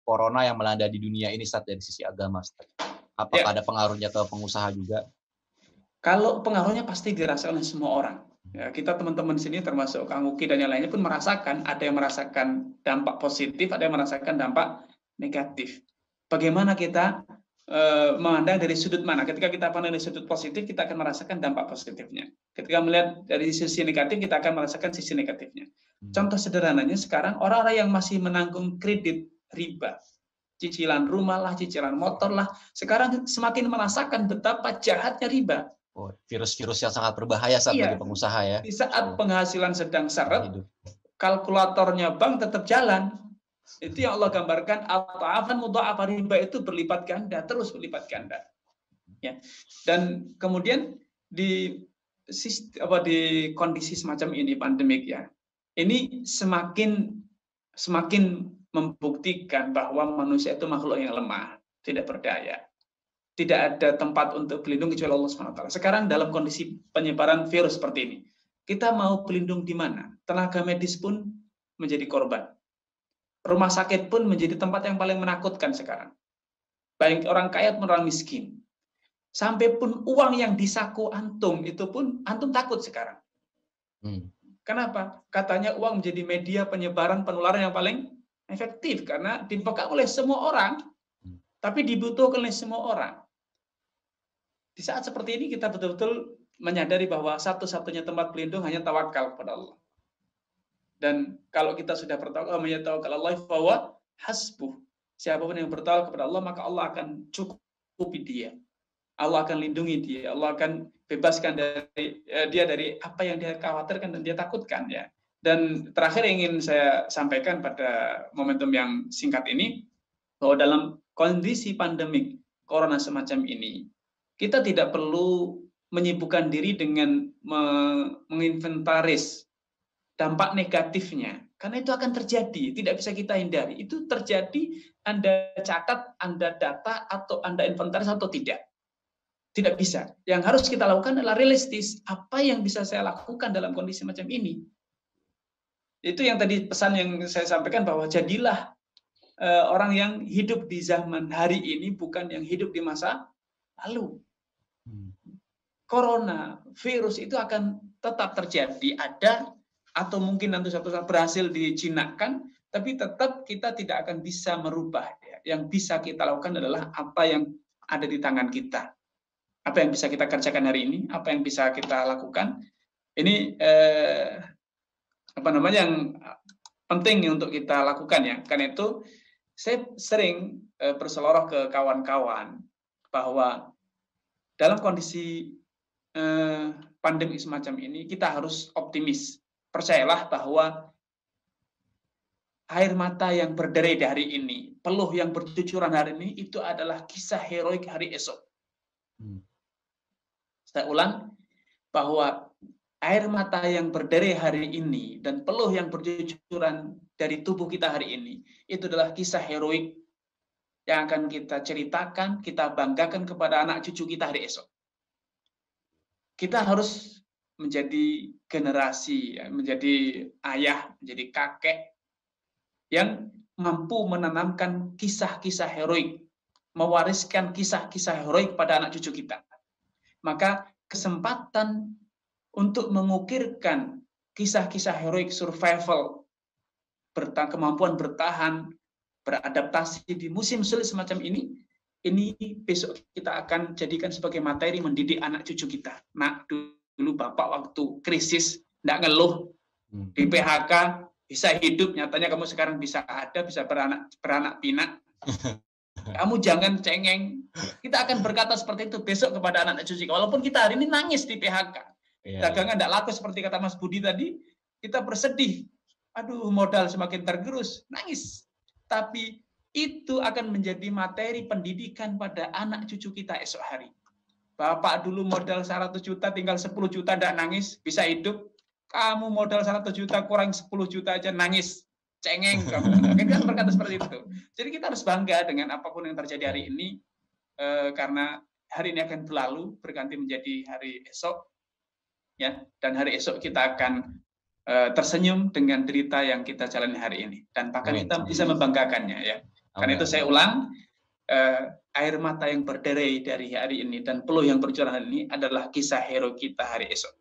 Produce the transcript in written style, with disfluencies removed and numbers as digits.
corona yang melanda di dunia ini, Ustaz, dari sisi agama, Ustaz? Apakah ada pengaruhnya ke pengusaha juga? Kalau pengaruhnya pasti dirasakan oleh semua orang. Ya, kita teman-teman sini termasuk Kang Uki dan yang lainnya pun merasakan, ada yang merasakan dampak positif, ada yang merasakan dampak negatif. Bagaimana kita memandang dari sudut mana? Ketika kita pandang dari sudut positif, kita akan merasakan dampak positifnya. Ketika melihat dari sisi negatif, kita akan merasakan sisi negatifnya. Contoh sederhananya sekarang orang-orang yang masih menanggung kredit riba, cicilan rumah lah, cicilan motor lah, sekarang semakin merasakan betapa jahatnya riba. Oh, virus-virus yang sangat berbahaya saat bagi pengusaha ya. Di saat penghasilan sedang seret, kalkulatornya bank tetap jalan. Itu yang Allah gambarkan, ata'afan mudha'afa, riba itu berlipat ganda, terus berlipat ganda. Ya. Dan kemudian di kondisi semacam ini, pandemik ya, ini semakin membuktikan bahwa manusia itu makhluk yang lemah, tidak berdaya. Tidak ada tempat untuk berlindung kecuali Allah SWT. Sekarang dalam kondisi penyebaran virus seperti ini, kita mau berlindung di mana? Tenaga medis pun menjadi korban. Rumah sakit pun menjadi tempat yang paling menakutkan sekarang. Baik orang kaya maupun orang miskin. Sampai pun uang yang di saku antum, itu pun antum takut sekarang. Kenapa? Katanya uang menjadi media penyebaran penularan yang paling efektif, karena dipegang oleh semua orang, tapi dibutuhkan oleh semua orang. Di saat seperti ini kita betul-betul menyadari bahwa satu-satunya tempat pelindung hanya tawakal kepada Allah. Dan kalau kita sudah bertawakal, kalau Allah bahwa hasbuh. Siapapun yang bertawakal kepada Allah, maka Allah akan cukupi dia. Allah akan lindungi dia. Allah akan bebaskan dia dari apa yang dia khawatirkan dan dia takutkan ya. Dan terakhir ingin saya sampaikan pada momentum yang singkat ini, bahwa dalam kondisi pandemik corona semacam ini, kita tidak perlu menyibukkan diri dengan menginventaris dampak negatifnya, karena itu akan terjadi, tidak bisa kita hindari. Itu terjadi, Anda catat, Anda data, atau Anda inventaris atau tidak. Tidak bisa. Yang harus kita lakukan adalah realistis. Apa yang bisa saya lakukan dalam kondisi macam ini? Itu yang tadi pesan yang saya sampaikan, bahwa jadilah orang yang hidup di zaman hari ini, bukan yang hidup di masa lalu. Corona, virus itu akan tetap terjadi, ada, atau mungkin nanti suatu saat berhasil dijinakkan, tapi tetap kita tidak akan bisa merubah. Yang bisa kita lakukan adalah apa yang ada di tangan kita. Apa yang bisa kita kerjakan hari ini, apa yang bisa kita lakukan. Ini yang penting untuk kita lakukan ya. Karena itu saya sering berseloroh ke kawan-kawan bahwa dalam kondisi pandemi semacam ini kita harus optimis. Percayalah bahwa air mata yang berderai hari ini, peluh yang bercucuran hari ini, itu adalah kisah heroik hari esok. Saya ulang, bahwa air mata yang berderai hari ini dan peluh yang bercucuran dari tubuh kita hari ini, itu adalah kisah heroik yang akan kita ceritakan, kita banggakan kepada anak cucu kita hari esok. Kita harus menjadi generasi, menjadi ayah, menjadi kakek yang mampu menanamkan kisah-kisah heroik, mewariskan kisah-kisah heroik pada anak cucu kita. Maka kesempatan untuk mengukirkan kisah-kisah heroik survival, kemampuan bertahan, beradaptasi di musim sulit semacam ini besok kita akan jadikan sebagai materi mendidik anak cucu kita. Nak, dulu Bapak waktu krisis tidak ngeluh, di PHK, bisa hidup, nyatanya kamu sekarang bisa ada, bisa beranak pinak. Kamu jangan cengeng. Kita akan berkata seperti itu besok kepada anak cucu kita. Walaupun kita hari ini nangis di PHK. Dagangan tidak laku seperti kata Mas Budi tadi, kita bersedih. Aduh, modal semakin tergerus, nangis. Tapi itu akan menjadi materi pendidikan pada anak cucu kita esok hari. Bapak dulu modal 100 juta, tinggal 10 juta, tidak nangis, bisa hidup. Kamu modal 100 juta, kurang 10 juta aja nangis. Cengeng kamu. Kita berkata seperti itu. Jadi kita harus bangga dengan apapun yang terjadi hari ini, karena hari ini akan berlalu, berganti menjadi hari esok. Ya, dan hari esok kita akan tersenyum dengan derita yang kita jalani hari ini. Dan bahkan kita bisa membanggakannya. Ya. Karena itu saya ulang, air mata yang berderai dari hari ini dan peluh yang bercurah hari ini adalah kisah hero kita hari esok.